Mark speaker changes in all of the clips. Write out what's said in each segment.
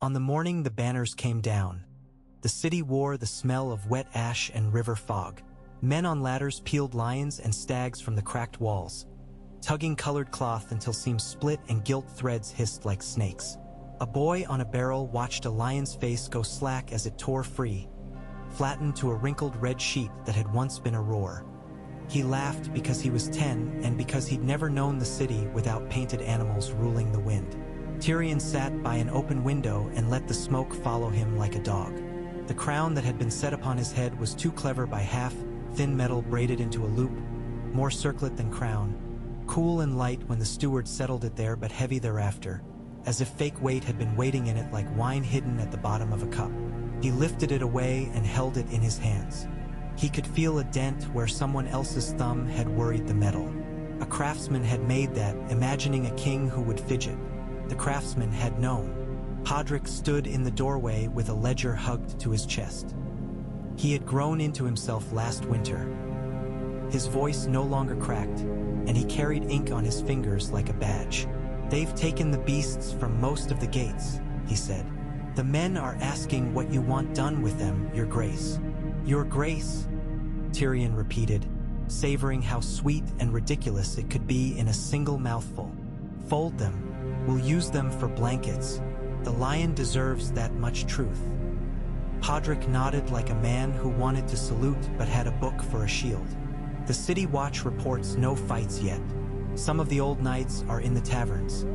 Speaker 1: On the morning the banners came down, the city wore the smell of wet ash and river fog. Men on ladders peeled lions and stags from the cracked walls, tugging colored cloth until seams split and gilt threads hissed like snakes. A boy on a barrel watched a lion's face go slack as it tore free, flattened to a wrinkled red sheet that had once been a roar. He laughed because he was 10 and because he'd never known the city without painted animals ruling the wind. Tyrion sat by an open window and let the smoke follow him like a dog. The crown that had been set upon his head was too clever by half, thin metal braided into a loop, more circlet than crown, cool and light when the steward settled it there but heavy thereafter, as if fake weight had been waiting in it like wine hidden at the bottom of a cup. He lifted it away and held it in his hands. He could feel a dent where someone else's thumb had worried the metal. A craftsman had made that, imagining a king who would fidget. The craftsman had known. Podrick stood in the doorway with a ledger hugged to his chest. He had grown into himself last winter. His voice no longer cracked, and he carried ink on his fingers like a badge. "They've taken the beasts from most of the gates," he said. "The men are asking what you want done with them, Your Grace." "Your Grace," Tyrion repeated, savoring how sweet and ridiculous it could be in a single mouthful. "Fold them. We'll use them for blankets. The lion deserves that much truth." Podrick nodded like a man who wanted to salute but had a book for a shield. "The City Watch reports no fights yet. Some of the old knights are in the taverns,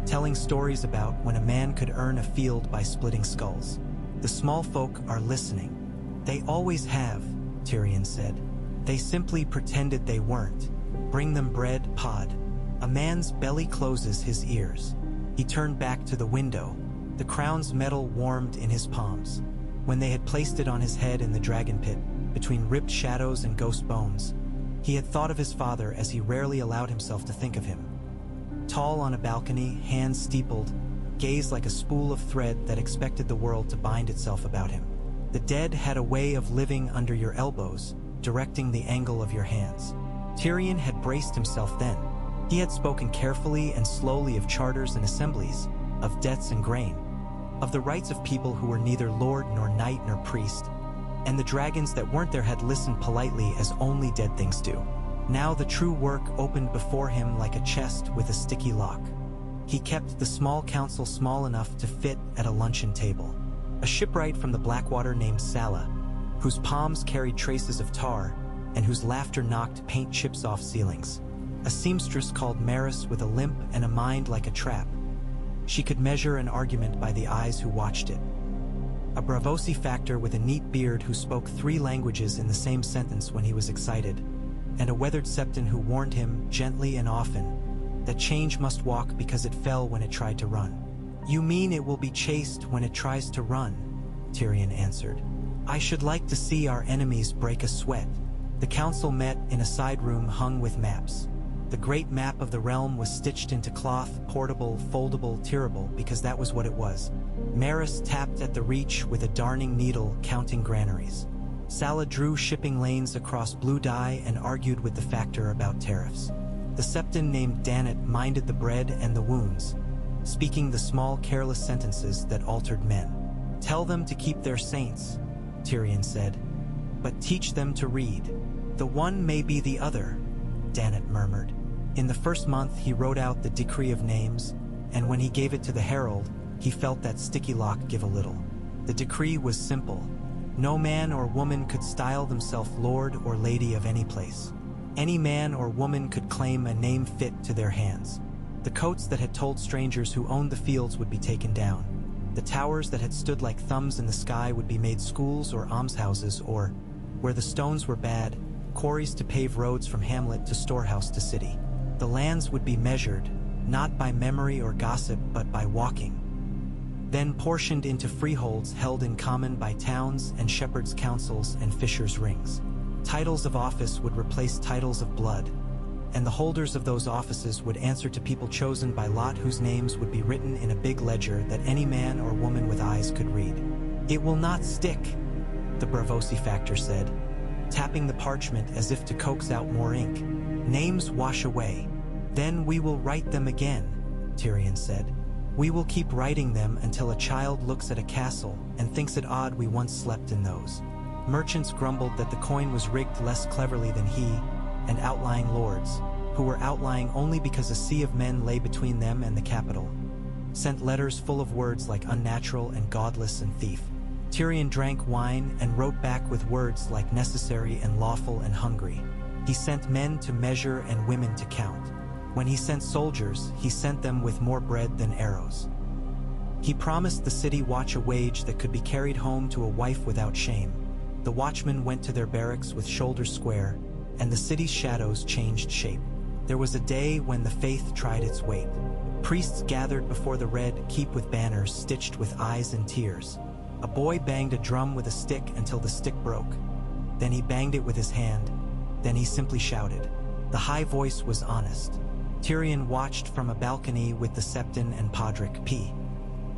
Speaker 1: telling stories about when a man could earn a field by splitting skulls. The small folk are listening. They always have," Tyrion said. "They simply pretended they weren't. Bring them bread, Pod." A man's belly closes his ears. He turned back to the window. The crown's metal warmed in his palms. When they had placed it on his head in the dragon pit, between ripped shadows and ghost bones, he had thought of his father as he rarely allowed himself to think of him. Tall on a balcony, hands steepled, gaze like a spool of thread that expected the world to bind itself about him. The dead had a way of living under your elbows, directing the angle of your hands. Tyrion had braced himself then. He had spoken carefully and slowly of charters and assemblies, of debts and grain, of the rights of people who were neither lord nor knight nor priest, and the dragons that weren't there had listened politely as only dead things do. Now the true work opened before him like a chest with a sticky lock. He kept the small council small enough to fit at a luncheon table. A shipwright from the Blackwater named Sala, whose palms carried traces of tar and whose laughter knocked paint chips off ceilings. A seamstress called Maris with a limp and a mind like a trap. She could measure an argument by the eyes who watched it. A Bravosi factor with a neat beard who spoke 3 languages in the same sentence when he was excited, and a weathered septon who warned him, gently and often, that change must walk because it fell when it tried to run. "You mean it will be chased when it tries to run," Tyrion answered. "I should like to see our enemies break a sweat." The council met in a side room hung with maps. The great map of the realm was stitched into cloth, portable, foldable, tearable, because that was what it was. Maris tapped at the reach with a darning needle, counting granaries. Sala drew shipping lanes across blue dye and argued with the factor about tariffs. The septon named Danit minded the bread and the wounds, speaking the small, careless sentences that altered men. "Tell them to keep their saints," Tyrion said, "but teach them to read." "The one may be the other," Danit murmured. In the first month he wrote out the decree of names, and when he gave it to the herald, he felt that sticky lock give a little. The decree was simple. No man or woman could style themselves lord or lady of any place. Any man or woman could claim a name fit to their hands. The coats that had told strangers who owned the fields would be taken down. The towers that had stood like thumbs in the sky would be made schools or almshouses or, where the stones were bad, quarries to pave roads from hamlet to storehouse to city. The lands would be measured, not by memory or gossip but by walking, then portioned into freeholds held in common by towns and shepherds' councils and fishers' rings. Titles of office would replace titles of blood, and the holders of those offices would answer to people chosen by lot whose names would be written in a big ledger that any man or woman with eyes could read. "It will not stick," the Bravosi factor said, tapping the parchment as if to coax out more ink. "Names wash away. Then we will write them again," Tyrion said. We will keep writing them until a child looks at a castle and thinks it odd we once slept in those. Merchants grumbled that the coin was rigged less cleverly than he, and outlying lords, who were outlying only because a sea of men lay between them and the capital, sent letters full of words like unnatural and godless and thief. Tyrion drank wine and wrote back with words like necessary and lawful and hungry. He sent men to measure and women to count. When he sent soldiers, he sent them with more bread than arrows. He promised the city watch a wage that could be carried home to a wife without shame. The watchmen went to their barracks with shoulders square, and the city's shadows changed shape. There was a day when the faith tried its weight. Priests gathered before the red keep with banners stitched with eyes and tears. A boy banged a drum with a stick until the stick broke. Then he banged it with his hand. Then he simply shouted. The high voice was honest. Tyrion watched from a balcony with the Septon and Podrick P.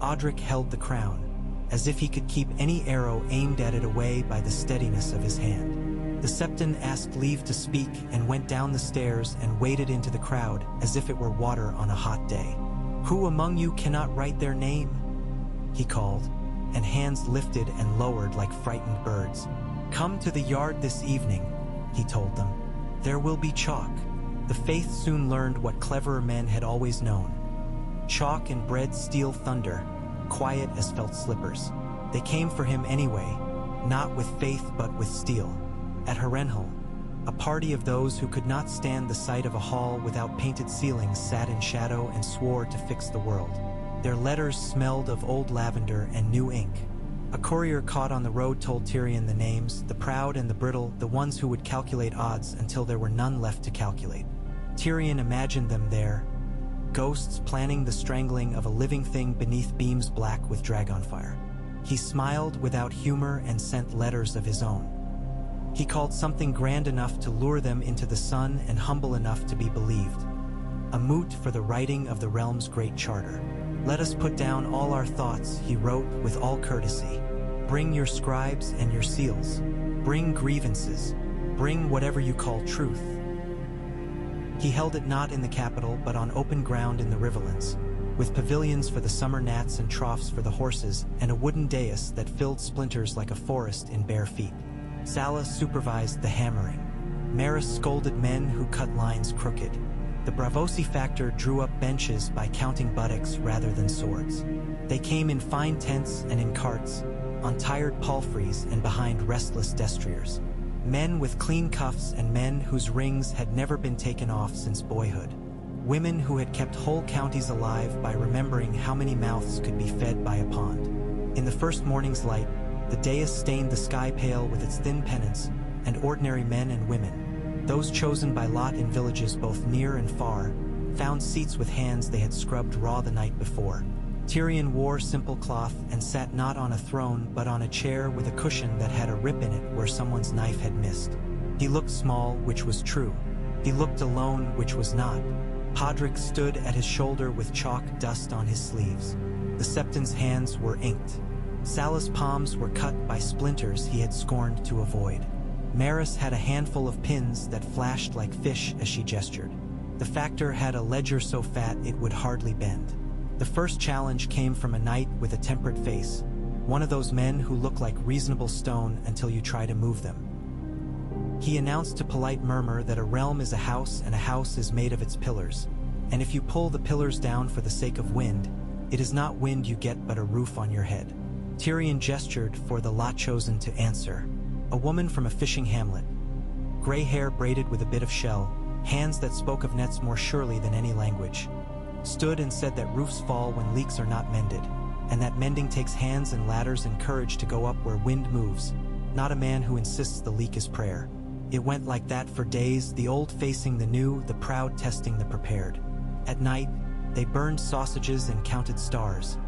Speaker 1: Odric held the crown, as if he could keep any arrow aimed at it away by the steadiness of his hand. The Septon asked leave to speak and went down the stairs and waded into the crowd as if it were water on a hot day. Who among you cannot write their name? He called, and hands lifted and lowered like frightened birds. Come to the yard this evening, he told them. There will be chalk. The faith soon learned what cleverer men had always known. Chalk and bred steel thunder, quiet as felt slippers. They came for him anyway, not with faith but with steel. At Harrenhal, a party of those who could not stand the sight of a hall without painted ceilings sat in shadow and swore to fix the world. Their letters smelled of old lavender and new ink. A courier caught on the road told Tyrion the names, the proud and the brittle, the ones who would calculate odds until there were none left to calculate. Tyrion imagined them there, ghosts planning the strangling of a living thing beneath beams black with dragonfire. He smiled without humor and sent letters of his own. He called something grand enough to lure them into the sun and humble enough to be believed. A moot for the writing of the realm's great charter. Let us put down all our thoughts, he wrote with all courtesy. Bring your scribes and your seals. Bring grievances. Bring whatever you call truth. He held it not in the capital, but on open ground in the riverlands, with pavilions for the summer gnats and troughs for the horses, and a wooden dais that filled splinters like a forest in bare feet. Sala supervised the hammering. Maris scolded men who cut lines crooked. The Bravosi factor drew up benches by counting buttocks rather than swords. They came in fine tents and in carts, on tired palfreys and behind restless destriers. Men with clean cuffs and men whose rings had never been taken off since boyhood. Women who had kept whole counties alive by remembering how many mouths could be fed by a pond. In the first morning's light, the dais stained the sky pale with its thin pennants, and ordinary men and women, those chosen by lot in villages both near and far, found seats with hands they had scrubbed raw the night before. Tyrion wore simple cloth and sat not on a throne but on a chair with a cushion that had a rip in it where someone's knife had missed. He looked small, which was true. He looked alone, which was not. Podrick stood at his shoulder with chalk dust on his sleeves. The Septon's hands were inked. Sala's palms were cut by splinters he had scorned to avoid. Maris had a handful of pins that flashed like fish as she gestured. The factor had a ledger so fat it would hardly bend. The first challenge came from a knight with a temperate face, one of those men who look like reasonable stone until you try to move them. He announced to polite murmur that a realm is a house and a house is made of its pillars, and if you pull the pillars down for the sake of wind, it is not wind you get but a roof on your head. Tyrion gestured for the lot chosen to answer, a woman from a fishing hamlet, gray hair braided with a bit of shell, hands that spoke of nets more surely than any language, stood and said that roofs fall when leaks are not mended, and that mending takes hands and ladders and courage to go up where wind moves, not a man who insists the leak is prayer. It went like that for days, the old facing the new, the proud testing the prepared. At night, they burned sausages and counted stars,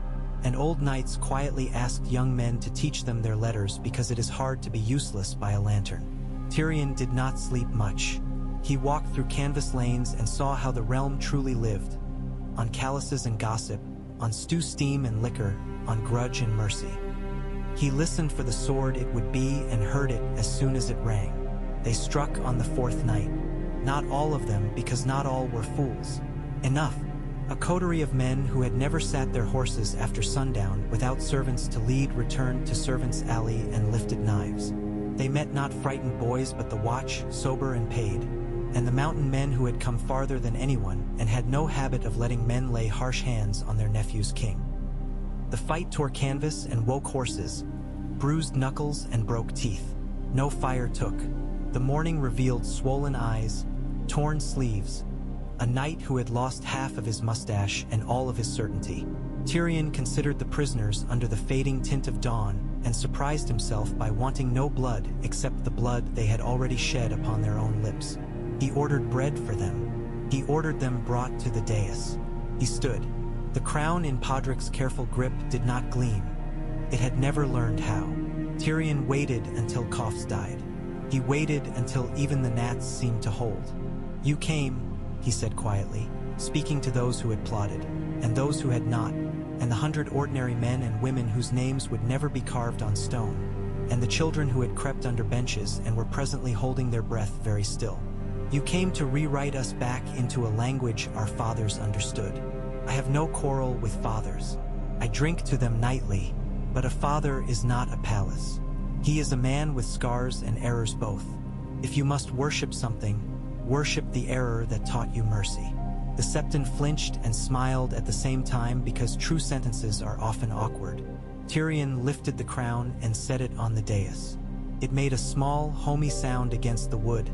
Speaker 1: and old knights quietly asked young men to teach them their letters because it is hard to be useless by a lantern. Tyrion did not sleep much. He walked through canvas lanes and saw how the realm truly lived, on calluses and gossip, on stew steam and liquor, on grudge and mercy. He listened for the sword it would be and heard it as soon as it rang. They struck on the fourth night. Not all of them, because not all were fools. Enough. A coterie of men who had never sat their horses after sundown without servants to lead returned to servants' alley and lifted knives. They met not frightened boys but the watch, sober and paid, and the mountain men who had come farther than anyone and had no habit of letting men lay harsh hands on their nephew's king. The fight tore canvas and woke horses, bruised knuckles and broke teeth. No fire took. The morning revealed swollen eyes, torn sleeves, a knight who had lost half of his mustache and all of his certainty. Tyrion considered the prisoners under the fading tint of dawn and surprised himself by wanting no blood except the blood they had already shed upon their own lips. He ordered bread for them. He ordered them brought to the dais. He stood. The crown in Podrick's careful grip did not gleam. It had never learned how. Tyrion waited until coughs died. He waited until even the gnats seemed to hold. "You came," he said quietly, speaking to those who had plotted, and those who had not, and the 100 ordinary men and women whose names would never be carved on stone, and the children who had crept under benches and were presently holding their breath very still. "You came to rewrite us back into a language our fathers understood. I have no quarrel with fathers. I drink to them nightly, but a father is not a palace. He is a man with scars and errors both. If you must worship something, worship the error that taught you mercy." The Septon flinched and smiled at the same time because true sentences are often awkward. Tyrion lifted the crown and set it on the dais. It made a small, homey sound against the wood,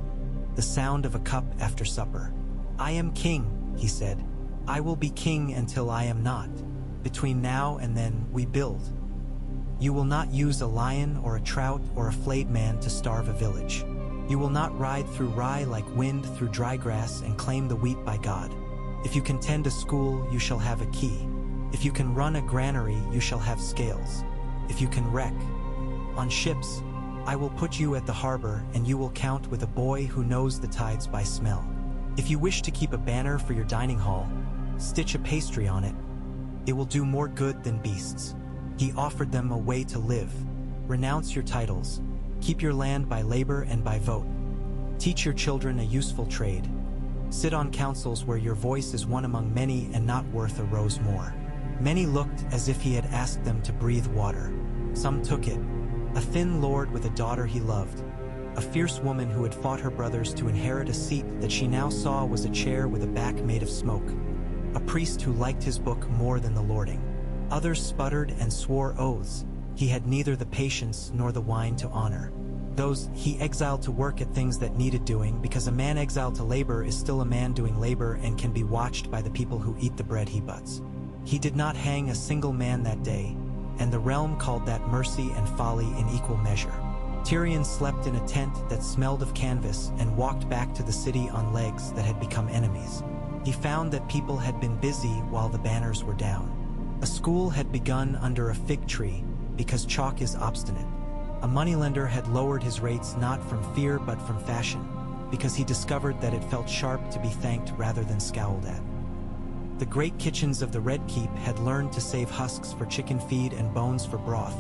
Speaker 1: the sound of a cup after supper. "I am king," he said. "I will be king until I am not. Between now and then we build. You will not use a lion or a trout or a flayed man to starve a village. You will not ride through rye like wind through dry grass and claim the wheat by God. If you can tend a school, you shall have a key. If you can run a granary, you shall have scales. If you can wreck on ships, I will put you at the harbor and you will count with a boy who knows the tides by smell. If you wish to keep a banner for your dining hall, stitch a pastry on it. It will do more good than beasts." He offered them a way to live. "Renounce your titles. Keep your land by labor and by vote. Teach your children a useful trade. Sit on councils where your voice is one among many and not worth a rose more." Many looked as if he had asked them to breathe water. Some took it. A thin lord with a daughter he loved. A fierce woman who had fought her brothers to inherit a seat that she now saw was a chair with a back made of smoke. A priest who liked his book more than the lording. Others sputtered and swore oaths. He had neither the patience nor the wine to honor. Those he exiled to work at things that needed doing, because a man exiled to labor is still a man doing labor and can be watched by the people who eat the bread he butts. He did not hang a single man that day, and the realm called that mercy and folly in equal measure. Tyrion slept in a tent that smelled of canvas and walked back to the city on legs that had become enemies. He found that people had been busy while the banners were down. A school had begun under a fig tree, because chalk is obstinate. A moneylender had lowered his rates not from fear but from fashion, because he discovered that it felt sharp to be thanked rather than scowled at. The great kitchens of the Red Keep had learned to save husks for chicken feed and bones for broth,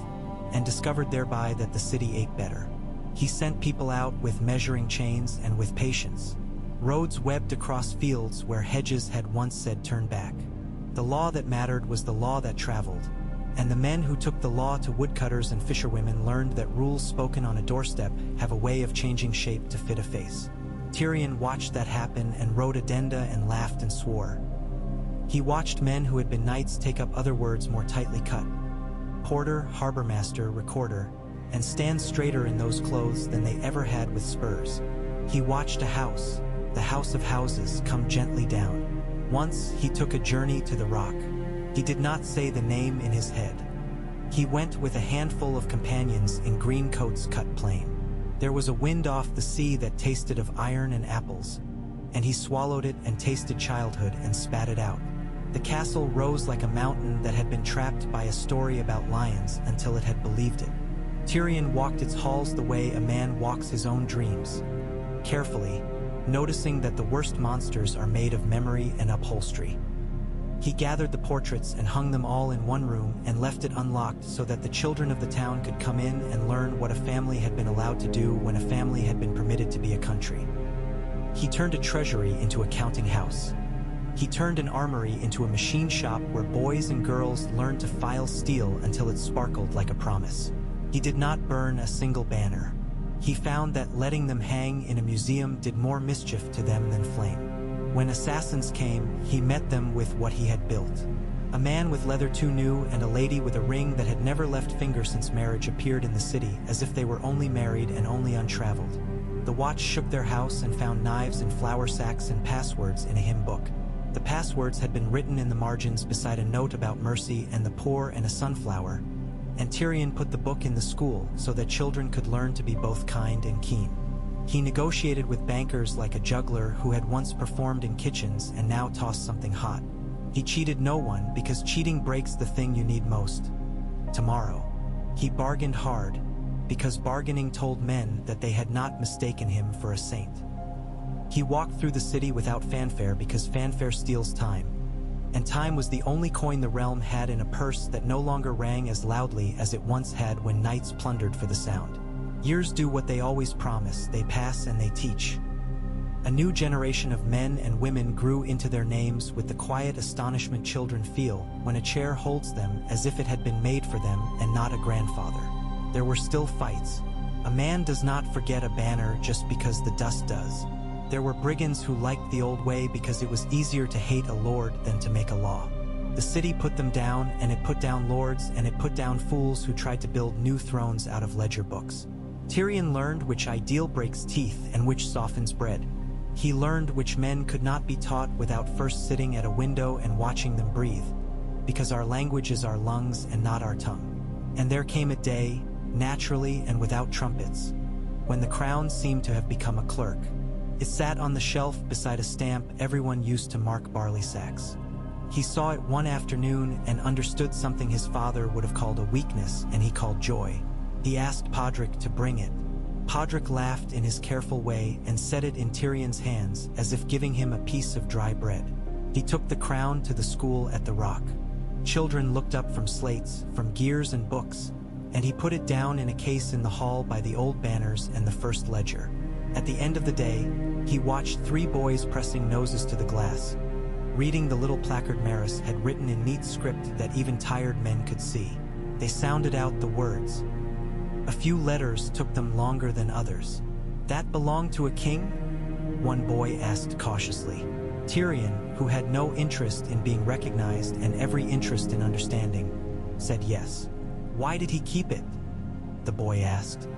Speaker 1: and discovered thereby that the city ate better. He sent people out with measuring chains and with patience. Roads webbed across fields where hedges had once said turn back. The law that mattered was the law that traveled, and the men who took the law to woodcutters and fisherwomen learned that rules spoken on a doorstep have a way of changing shape to fit a face. Tyrion watched that happen and wrote addenda and laughed and swore. He watched men who had been knights take up other words more tightly cut. Porter, harbor master, recorder, and stand straighter in those clothes than they ever had with spurs. He watched a house, the house of houses, come gently down. Once he took a journey to the rock. He did not say the name in his head. He went with a handful of companions in green coats cut plain. There was a wind off the sea that tasted of iron and apples, and he swallowed it and tasted childhood and spat it out. The castle rose like a mountain that had been trapped by a story about lions until it had believed it. Tyrion walked its halls the way a man walks his own dreams, carefully, noticing that the worst monsters are made of memory and upholstery. He gathered the portraits and hung them all in one room and left it unlocked so that the children of the town could come in and learn what a family had been allowed to do when a family had been permitted to be a country. He turned a treasury into a counting house. He turned an armory into a machine shop where boys and girls learned to file steel until it sparkled like a promise. He did not burn a single banner. He found that letting them hang in a museum did more mischief to them than flame. When assassins came, he met them with what he had built. A man with leather too new and a lady with a ring that had never left finger since marriage appeared in the city as if they were only married and only untraveled. The watch shook their house and found knives and flour sacks and passwords in a hymn book. The passwords had been written in the margins beside a note about mercy and the poor and a sunflower, and Tyrion put the book in the school so that children could learn to be both kind and keen. He negotiated with bankers like a juggler who had once performed in kitchens and now tossed something hot. He cheated no one because cheating breaks the thing you need most: tomorrow. He bargained hard because bargaining told men that they had not mistaken him for a saint. He walked through the city without fanfare because fanfare steals time, and time was the only coin the realm had in a purse that no longer rang as loudly as it once had when knights plundered for the sound. Years do what they always promise: they pass and they teach. A new generation of men and women grew into their names with the quiet astonishment children feel when a chair holds them as if it had been made for them and not a grandfather. There were still fights. A man does not forget a banner just because the dust does. There were brigands who liked the old way because it was easier to hate a lord than to make a law. The city put them down, and it put down lords, and it put down fools who tried to build new thrones out of ledger books. Tyrion learned which ideal breaks teeth and which softens bread. He learned which men could not be taught without first sitting at a window and watching them breathe, because our language is our lungs and not our tongue. And there came a day, naturally and without trumpets, when the crown seemed to have become a clerk. It sat on the shelf beside a stamp everyone used to mark barley sacks. He saw it one afternoon and understood something his father would have called a weakness, and he called joy. He asked Podrick to bring it. Podrick laughed in his careful way and set it in Tyrion's hands as if giving him a piece of dry bread. He took the crown to the school at the Rock. Children looked up from slates, from gears and books, and he put it down in a case in the hall by the old banners and the first ledger. At the end of the day, he watched 3 boys pressing noses to the glass, reading the little placard Maris had written in neat script that even tired men could see. They sounded out the words. A few letters took them longer than others. "That belonged to a king?" one boy asked cautiously. Tyrion, who had no interest in being recognized and every interest in understanding, said yes. "Why did he keep it?" the boy asked.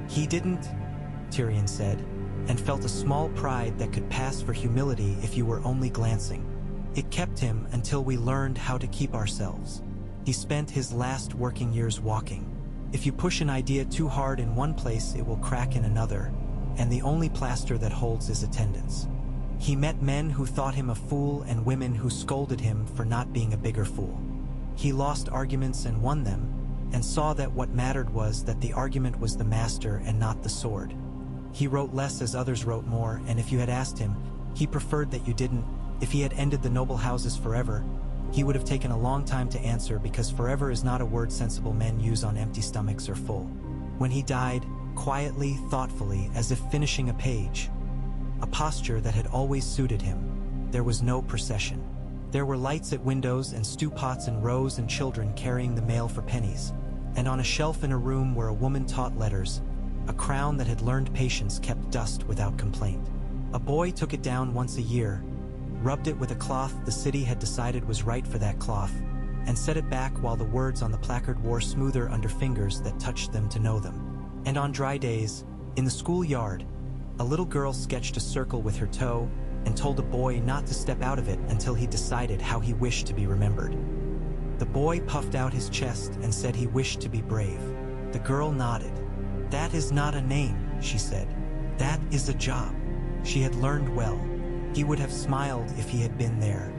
Speaker 1: "He didn't," Tyrion said, and felt a small pride that could pass for humility if you were only glancing. "It kept him until we learned how to keep ourselves. He spent his last working years walking. If you push an idea too hard in one place, it will crack in another, and the only plaster that holds is attendance. He met men who thought him a fool and women who scolded him for not being a bigger fool. He lost arguments and won them, and saw that what mattered was that the argument was the master and not the sword. He wrote less as others wrote more, and if you had asked him, he preferred that you didn't. If he had ended the noble houses forever, he would have taken a long time to answer, because forever is not a word sensible men use on empty stomachs or full. When he died, quietly, thoughtfully, as if finishing a page, a posture that had always suited him, there was no procession. There were lights at windows and stew pots and rows and children carrying the mail for pennies, and on a shelf in a room where a woman taught letters, a crown that had learned patience kept dust without complaint. A boy took it down once a year, rubbed it with a cloth the city had decided was right for that cloth, and set it back while the words on the placard wore smoother under fingers that touched them to know them. And on dry days, in the schoolyard, a little girl sketched a circle with her toe and told a boy not to step out of it until he decided how he wished to be remembered. The boy puffed out his chest and said he wished to be brave. The girl nodded. "That is not a name," she said. "That is a job." She had learned well. He would have smiled if he had been there.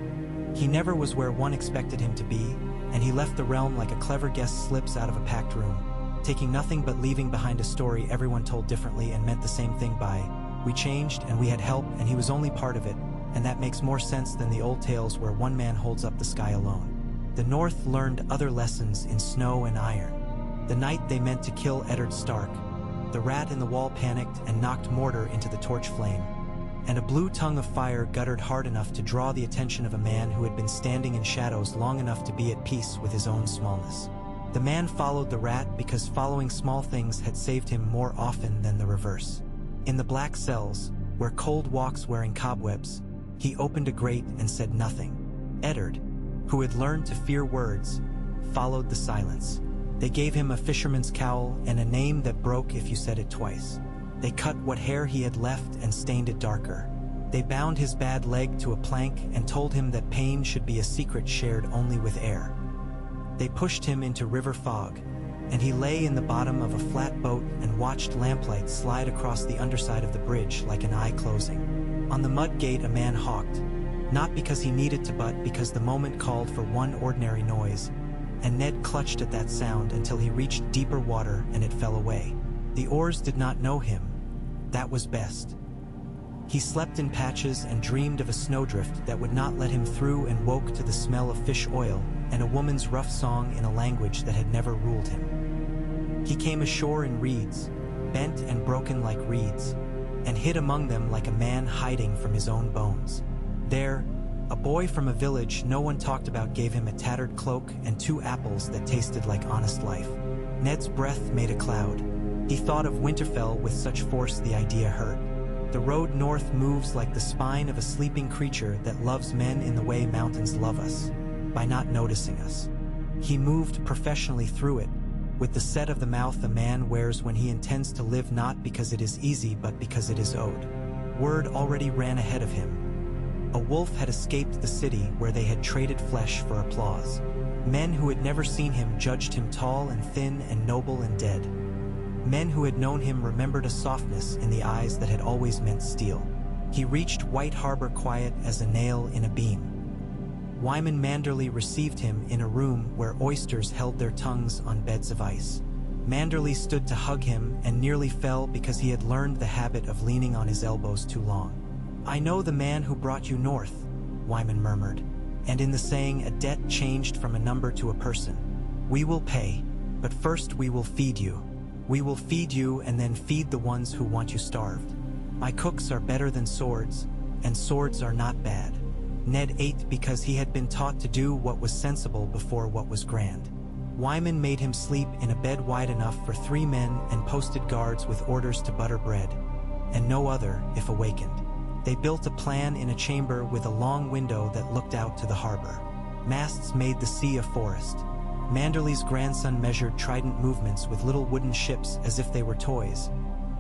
Speaker 1: He never was where one expected him to be, and he left the realm like a clever guest slips out of a packed room, taking nothing but leaving behind a story everyone told differently and meant the same thing by. We changed, and we had help, and he was only part of it, and that makes more sense than the old tales where one man holds up the sky alone. The North learned other lessons in snow and iron. The night they meant to kill Eddard Stark, the rat in the wall panicked and knocked mortar into the torch flame. and a blue tongue of fire guttered hard enough to draw the attention of a man who had been standing in shadows long enough to be at peace with his own smallness. The man followed the rat because following small things had saved him more often than the reverse. In the black cells, where cold walks wearing cobwebs, he opened a grate and said nothing. Eddard, who had learned to fear words, followed the silence. They gave him a fisherman's cowl and a name that broke if you said it twice. They cut what hair he had left and stained it darker. They bound his bad leg to a plank and told him that pain should be a secret shared only with air. They pushed him into river fog, and he lay in the bottom of a flat boat and watched lamplight slide across the underside of the bridge like an eye closing. On the mud gate a man hawked, not because he needed to but because the moment called for one ordinary noise, and Ned clutched at that sound until he reached deeper water and it fell away. The oars did not know him. That was best. He slept in patches and dreamed of a snowdrift that would not let him through and woke to the smell of fish oil and a woman's rough song in a language that had never ruled him. He came ashore in reeds, bent and broken like reeds, and hid among them like a man hiding from his own bones. There, a boy from a village no one talked about gave him a tattered cloak and 2 apples that tasted like honest life. Ned's breath made a cloud. He thought of Winterfell with such force the idea hurt. The road north moves like the spine of a sleeping creature that loves men in the way mountains love us, by not noticing us. He moved professionally through it, with the set of the mouth a man wears when he intends to live not because it is easy but because it is owed. Word already ran ahead of him. A wolf had escaped the city where they had traded flesh for applause. Men who had never seen him judged him tall and thin and noble and dead. Men who had known him remembered a softness in the eyes that had always meant steel. He reached White Harbor quiet as a nail in a beam. Wyman Manderley received him in a room where oysters held their tongues on beds of ice. Manderley stood to hug him and nearly fell because he had learned the habit of leaning on his elbows too long. "I know the man who brought you north," Wyman murmured, and in the saying a debt changed from a number to a person. "We will pay, but first we will feed you. We will feed you and then feed the ones who want you starved. My cooks are better than swords, and swords are not bad." Ned ate because he had been taught to do what was sensible before what was grand. Wyman made him sleep in a bed wide enough for 3 men and posted guards with orders to butter bread, and no other if awakened. They built a plan in a chamber with a long window that looked out to the harbor. Masts made the sea a forest. Manderley's grandson measured trident movements with little wooden ships as if they were toys,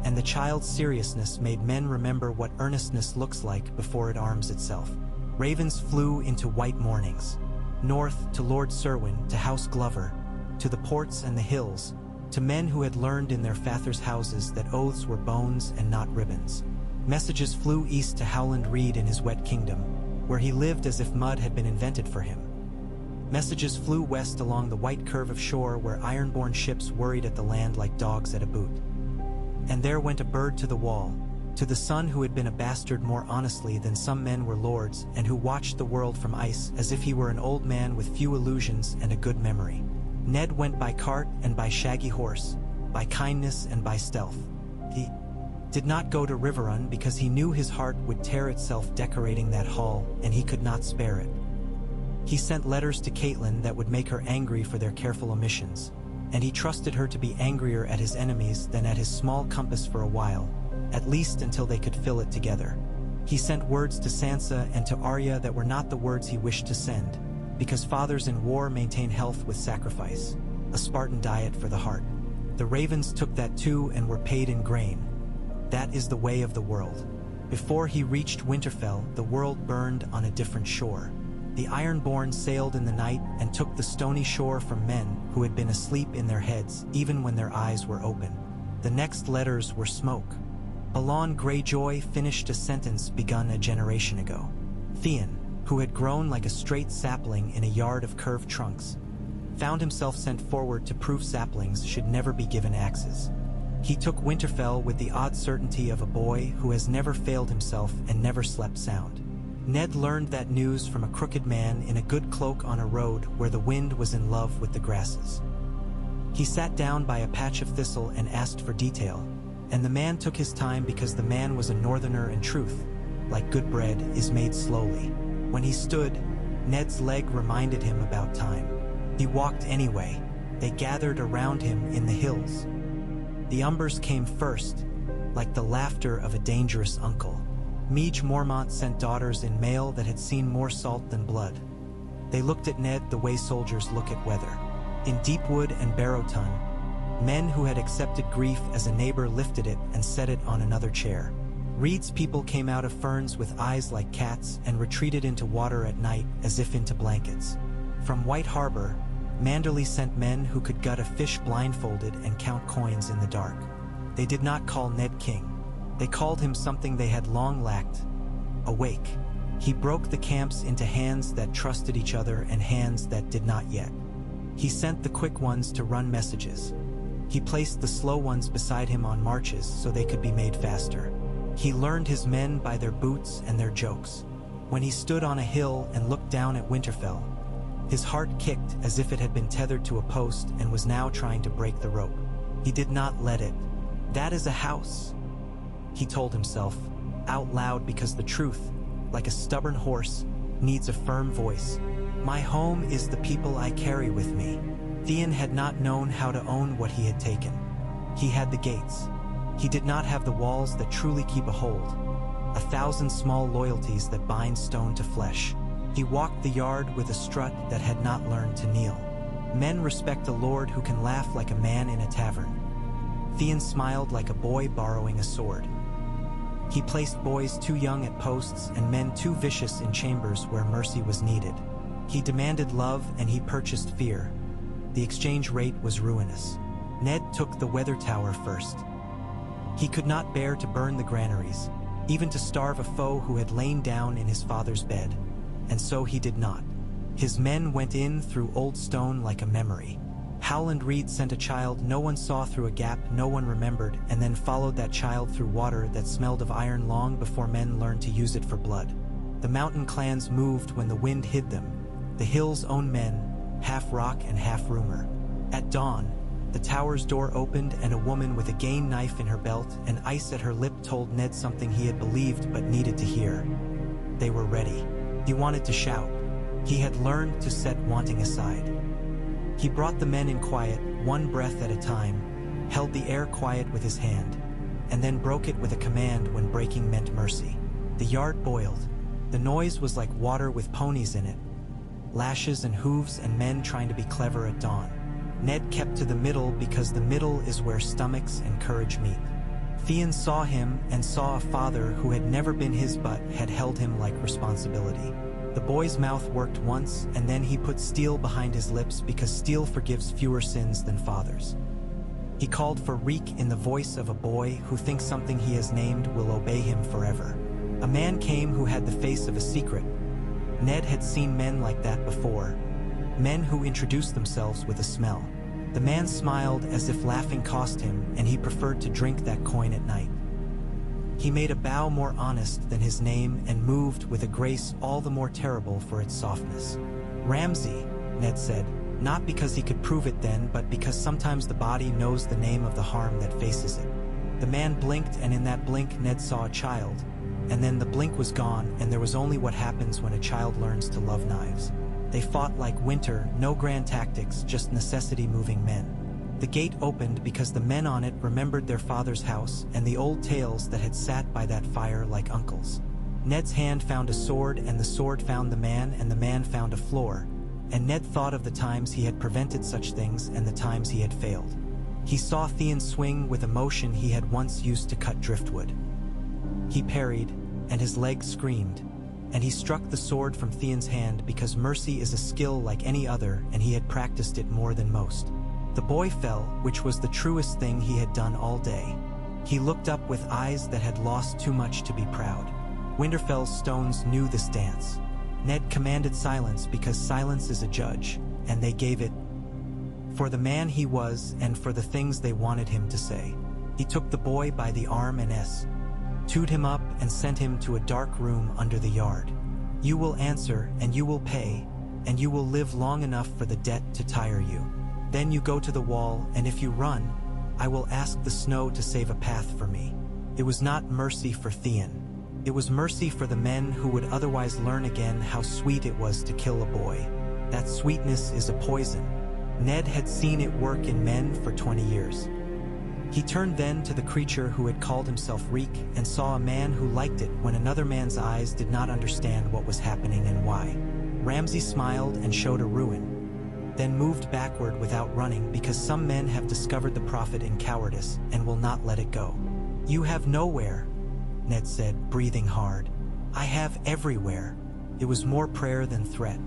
Speaker 1: and the child's seriousness made men remember what earnestness looks like before it arms itself. Ravens flew into white mornings, north to Lord Serwyn, to House Glover, to the ports and the hills, to men who had learned in their fathers' houses that oaths were bones and not ribbons. Messages flew east to Howland Reed in his wet kingdom, where he lived as if mud had been invented for him. Messages flew west along the white curve of shore where iron-borne ships worried at the land like dogs at a boot. And there went a bird to the wall, to the son who had been a bastard more honestly than some men were lords and who watched the world from ice as if he were an old man with few illusions and a good memory. Ned went by cart and by shaggy horse, by kindness and by stealth. He did not go to Riverrun because he knew his heart would tear itself decorating that hall and he could not spare it. He sent letters to Caitlin that would make her angry for their careful omissions, and he trusted her to be angrier at his enemies than at his small compass for a while, at least until they could fill it together. He sent words to Sansa and to Arya that were not the words he wished to send, because fathers in war maintain health with sacrifice, a Spartan diet for the heart. The ravens took that too and were paid in grain. That is the way of the world. Before he reached Winterfell, the world burned on a different shore. The Ironborn sailed in the night and took the stony shore from men who had been asleep in their heads even when their eyes were open. The next letters were smoke. Balon Greyjoy finished a sentence begun a generation ago. Theon, who had grown like a straight sapling in a yard of curved trunks, found himself sent forward to prove saplings should never be given axes. He took Winterfell with the odd certainty of a boy who has never failed himself and never slept sound. Ned learned that news from a crooked man in a good cloak on a road where the wind was in love with the grasses. He sat down by a patch of thistle and asked for detail, and the man took his time because the man was a northerner in truth, like good bread, is made slowly. When he stood, Ned's leg reminded him about time. He walked anyway. They gathered around him in the hills. The Umbers came first, like the laughter of a dangerous uncle. Meej Mormont sent daughters in mail that had seen more salt than blood. They looked at Ned the way soldiers look at weather. In Deepwood and Barrowton, men who had accepted grief as a neighbor lifted it and set it on another chair. Reed's people came out of ferns with eyes like cats and retreated into water at night as if into blankets. From White Harbor, Manderley sent men who could gut a fish blindfolded and count coins in the dark. They did not call Ned king. They called him something they had long lacked: awake. He broke the camps into hands that trusted each other and hands that did not yet. He sent the quick ones to run messages. He placed the slow ones beside him on marches so they could be made faster. He learned his men by their boots and their jokes. When he stood on a hill and looked down at Winterfell, his heart kicked as if it had been tethered to a post and was now trying to break the rope. He did not let it. "That is a house," he told himself, out loud, because the truth, like a stubborn horse, needs a firm voice. "My home is the people I carry with me." Theon had not known how to own what he had taken. He had the gates. He did not have the walls that truly keep a hold. 1,000 small loyalties that bind stone to flesh. He walked the yard with a strut that had not learned to kneel. Men respect a lord who can laugh like a man in a tavern. Theon smiled like a boy borrowing a sword. He placed boys too young at posts and men too vicious in chambers where mercy was needed. He demanded love and he purchased fear. The exchange rate was ruinous. Ned took the weather tower first. He could not bear to burn the granaries, even to starve a foe who had lain down in his father's bed. And so he did not. His men went in through old stone like a memory. Howland Reed sent a child no one saw through a gap no one remembered, and then followed that child through water that smelled of iron long before men learned to use it for blood. The mountain clans moved when the wind hid them, the hill's own men, half rock and half rumor. At dawn, the tower's door opened and a woman with a gain knife in her belt and ice at her lip told Ned something he had believed but needed to hear. They were ready. He wanted to shout. He had learned to set wanting aside. He brought the men in quiet, one breath at a time, held the air quiet with his hand, and then broke it with a command when breaking meant mercy. The yard boiled. The noise was like water with ponies in it, lashes and hooves and men trying to be clever at dawn. Ned kept to the middle because the middle is where stomachs and courage meet. Theon saw him and saw a father who had never been his but had held him like responsibility. The boy's mouth worked once and then he put steel behind his lips because steel forgives fewer sins than fathers. He called for Reek in the voice of a boy who thinks something he has named will obey him forever. A man came who had the face of a secret. Ned had seen men like that before, men who introduced themselves with a smell. The man smiled as if laughing cost him, and he preferred to drink that coin at night. He made a bow more honest than his name and moved with a grace all the more terrible for its softness. "Ramsay," Ned said, not because he could prove it then, but because sometimes the body knows the name of the harm that faces it. The man blinked, and in that blink Ned saw a child, and then the blink was gone, and there was only what happens when a child learns to love knives. They fought like winter, no grand tactics, just necessity moving men. The gate opened because the men on it remembered their father's house and the old tales that had sat by that fire like uncles. Ned's hand found a sword, and the sword found the man, and the man found a floor, and Ned thought of the times he had prevented such things and the times he had failed. He saw Theon swing with a motion he had once used to cut driftwood. He parried, and his leg screamed, and he struck the sword from Theon's hand because mercy is a skill like any other, and he had practiced it more than most. The boy fell, which was the truest thing he had done all day. He looked up with eyes that had lost too much to be proud. Winterfell's stones knew this dance. Ned commanded silence because silence is a judge, and they gave it for the man he was and for the things they wanted him to say. He took the boy by the arm and toed him up and sent him to a dark room under the yard. "You will answer, and you will pay, and you will live long enough for the debt to tire you. Then you go to the wall, and if you run, I will ask the snow to save a path for me." It was not mercy for Theon. It was mercy for the men who would otherwise learn again how sweet it was to kill a boy. That sweetness is a poison. Ned had seen it work in men for 20 years. He turned then to the creature who had called himself Reek and saw a man who liked it when another man's eyes did not understand what was happening and why. Ramsay smiled and showed a ruin, then moved backward without running because some men have discovered the profit in cowardice and will not let it go. "You have nowhere," Ned said, breathing hard. "I have everywhere." It was more prayer than threat.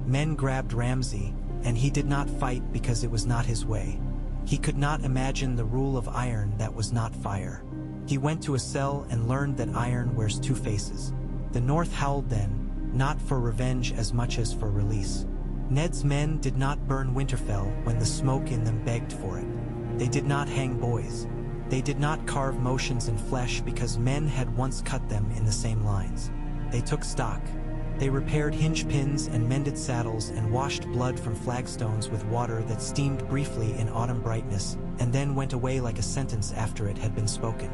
Speaker 1: Men grabbed Ramsay, and he did not fight because it was not his way. He could not imagine the rule of iron that was not fire. He went to a cell and learned that iron wears two faces. The North howled then, not for revenge as much as for release. Ned's men did not burn Winterfell when the smoke in them begged for it. They did not hang boys. They did not carve motions in flesh because men had once cut them in the same lines. They took stock. They repaired hinge pins and mended saddles and washed blood from flagstones with water that steamed briefly in autumn brightness and then went away like a sentence after it had been spoken.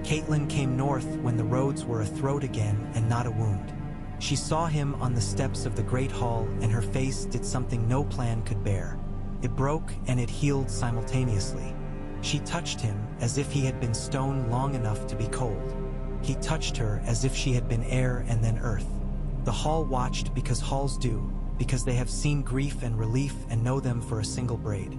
Speaker 1: Catelyn came north when the roads were a throat again and not a wound. She saw him on the steps of the great hall and her face did something no plan could bear. It broke and it healed simultaneously. She touched him as if he had been stone long enough to be cold. He touched her as if she had been air and then earth. The hall watched because halls do, because they have seen grief and relief and know them for a single braid.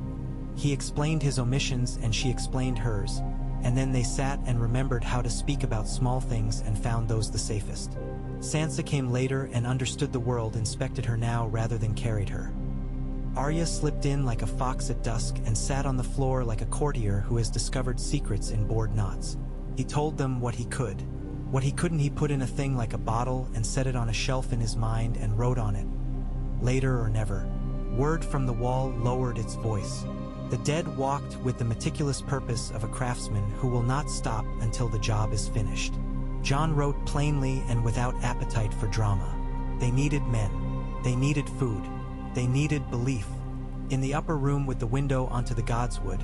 Speaker 1: He explained his omissions and she explained hers, and then they sat and remembered how to speak about small things and found those the safest. Sansa came later and understood the world inspected her now rather than carried her. Arya slipped in like a fox at dusk and sat on the floor like a courtier who has discovered secrets in board knots. He told them what he could. What he couldn't he put in a thing like a bottle and set it on a shelf in his mind and wrote on it. Later or never. Word from the wall lowered its voice. The dead walked with the meticulous purpose of a craftsman who will not stop until the job is finished. Jon wrote plainly and without appetite for drama. They needed men. They needed food. They needed belief. In the upper room with the window onto the godswood,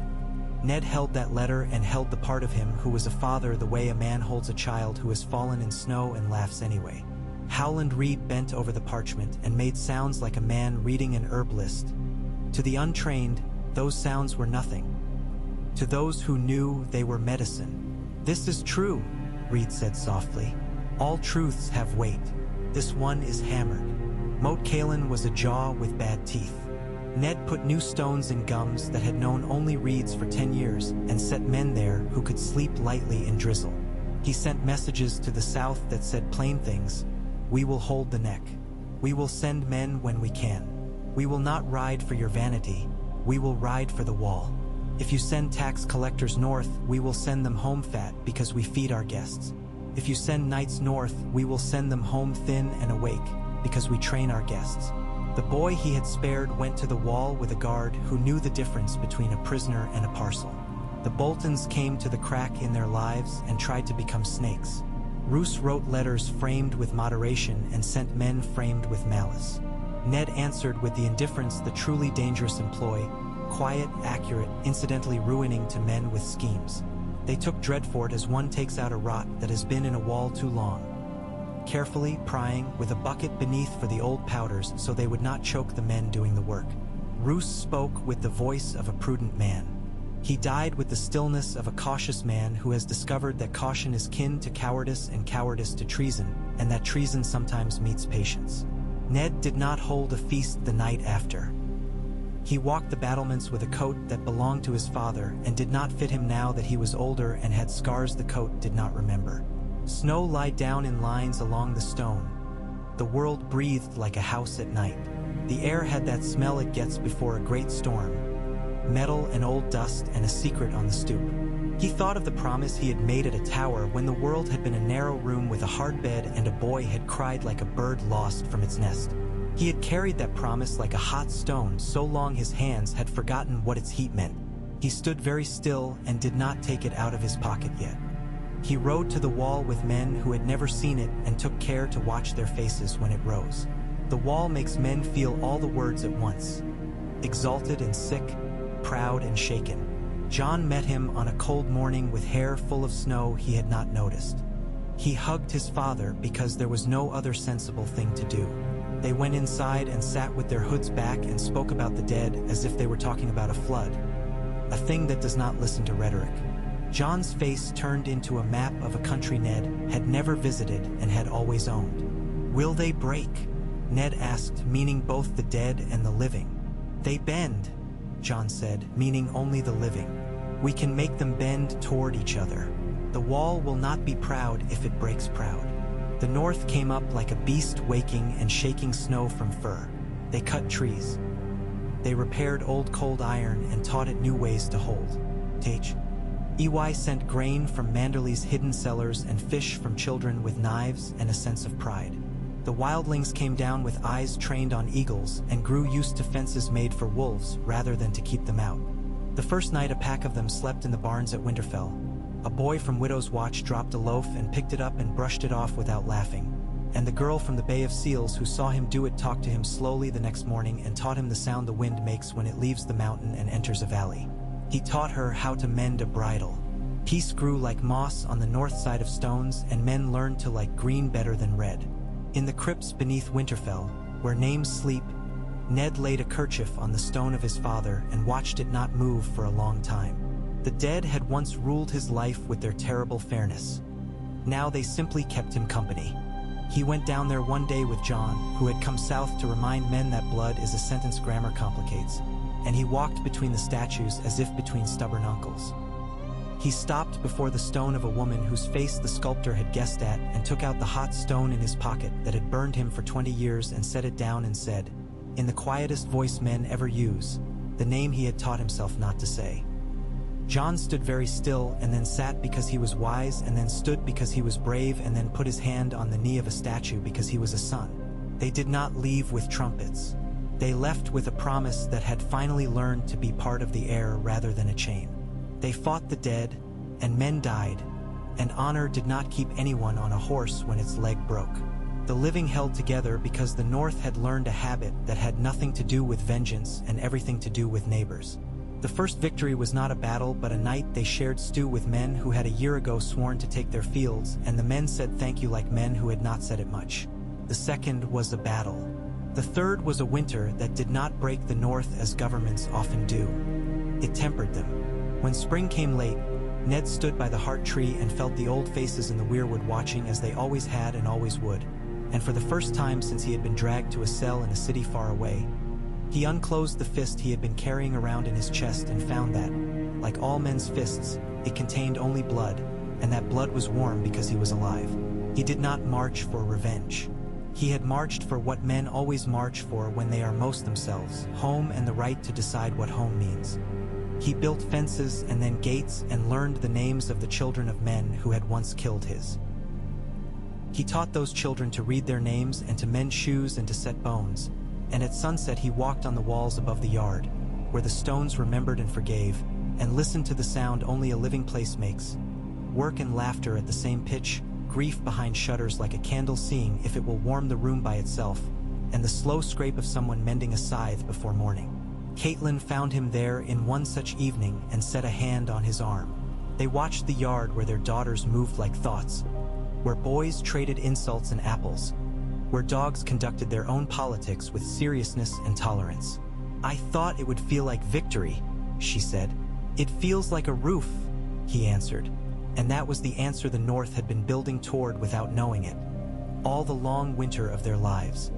Speaker 1: Ned held that letter and held the part of him who was a father the way a man holds a child who has fallen in snow and laughs anyway. Howland Reed bent over the parchment and made sounds like a man reading an herb list. To the untrained, those sounds were nothing. To those who knew, they were medicine. "This is true," Reed said softly. "All truths have weight. This one is hammered." Moat Cailin was a jaw with bad teeth. Ned put new stones in gums that had known only reeds for 10 years and set men there who could sleep lightly in drizzle. He sent messages to the south that said plain things. "We will hold the neck. We will send men when we can. We will not ride for your vanity. We will ride for the wall. If you send tax collectors north, we will send them home fat because we feed our guests. If you send knights north, we will send them home thin and awake because we train our guests." The boy he had spared went to the wall with a guard who knew the difference between a prisoner and a parcel. The Boltons came to the crack in their lives and tried to become snakes. Roose wrote letters framed with moderation and sent men framed with malice. Ned answered with the indifference the truly dangerous employ, quiet, accurate, incidentally ruining to men with schemes. They took Dreadfort as one takes out a rot that has been in a wall too long. Carefully, prying, with a bucket beneath for the old powders so they would not choke the men doing the work. Roose spoke with the voice of a prudent man. He died with the stillness of a cautious man who has discovered that caution is kin to cowardice and cowardice to treason, and that treason sometimes meets patience. Ned did not hold a feast the night after. He walked the battlements with a coat that belonged to his father and did not fit him now that he was older and had scars the coat did not remember. Snow lay down in lines along the stone. The world breathed like a house at night. The air had that smell it gets before a great storm. Metal and old dust and a secret on the stoop. He thought of the promise he had made at a tower when the world had been a narrow room with a hard bed and a boy had cried like a bird lost from its nest. He had carried that promise like a hot stone so long his hands had forgotten what its heat meant. He stood very still and did not take it out of his pocket yet. He rode to the wall with men who had never seen it and took care to watch their faces when it rose. The wall makes men feel all the words at once. Exalted and sick, proud and shaken. Jon met him on a cold morning with hair full of snow he had not noticed. He hugged his father because there was no other sensible thing to do. They went inside and sat with their hoods back and spoke about the dead as if they were talking about a flood, a thing that does not listen to rhetoric. Jon's face turned into a map of a country Ned had never visited and had always owned. "Will they break?" Ned asked, meaning both the dead and the living. "They bend," Jon said, meaning only the living. "We can make them bend toward each other. The wall will not be proud if it breaks proud." The North came up like a beast waking and shaking snow from fur. They cut trees. They repaired old cold iron and taught it new ways to hold. Tage. EY sent grain from Manderley's hidden cellars and fish from children with knives and a sense of pride. The wildlings came down with eyes trained on eagles and grew used to fences made for wolves rather than to keep them out. The first night a pack of them slept in the barns at Winterfell. A boy from Widow's Watch dropped a loaf and picked it up and brushed it off without laughing. And the girl from the Bay of Seals who saw him do it talked to him slowly the next morning and taught him the sound the wind makes when it leaves the mountain and enters a valley. He taught her how to mend a bridle. Peace grew like moss on the north side of stones, and men learned to like green better than red. In the crypts beneath Winterfell, where names sleep, Ned laid a kerchief on the stone of his father and watched it not move for a long time. The dead had once ruled his life with their terrible fairness. Now they simply kept him company. He went down there one day with Jon, who had come south to remind men that blood is a sentence grammar complicates, and he walked between the statues as if between stubborn uncles. He stopped before the stone of a woman whose face the sculptor had guessed at and took out the hot stone in his pocket that had burned him for 20 years and set it down and said, in the quietest voice men ever use, the name he had taught himself not to say. Jon stood very still and then sat because he was wise and then stood because he was brave and then put his hand on the knee of a statue because he was a son. They did not leave with trumpets. They left with a promise that had finally learned to be part of the air rather than a chain. They fought the dead, and men died, and honor did not keep anyone on a horse when its leg broke. The living held together because the North had learned a habit that had nothing to do with vengeance and everything to do with neighbors. The first victory was not a battle but a night they shared stew with men who had a year ago sworn to take their fields, and the men said thank you like men who had not said it much. The second was a battle. The third was a winter that did not break the North as governments often do. It tempered them. When spring came late, Ned stood by the heart tree and felt the old faces in the weirwood watching as they always had and always would. And for the first time since he had been dragged to a cell in a city far away, he unclosed the fist he had been carrying around in his chest and found that, like all men's fists, it contained only blood, and that blood was warm because he was alive. He did not march for revenge. He had marched for what men always march for when they are most themselves, home and the right to decide what home means. He built fences and then gates and learned the names of the children of men who had once killed his. He taught those children to read their names and to mend shoes and to set bones, and at sunset he walked on the walls above the yard, where the stones remembered and forgave, and listened to the sound only a living place makes. Work and laughter at the same pitch, grief behind shutters like a candle seeing if it will warm the room by itself, and the slow scrape of someone mending a scythe before morning. Caitlin found him there in one such evening and set a hand on his arm. They watched the yard where their daughters moved like thoughts, where boys traded insults and apples, where dogs conducted their own politics with seriousness and tolerance. "I thought it would feel like victory," she said. "It feels like a roof," he answered. And that was the answer the North had been building toward without knowing it, all the long winter of their lives.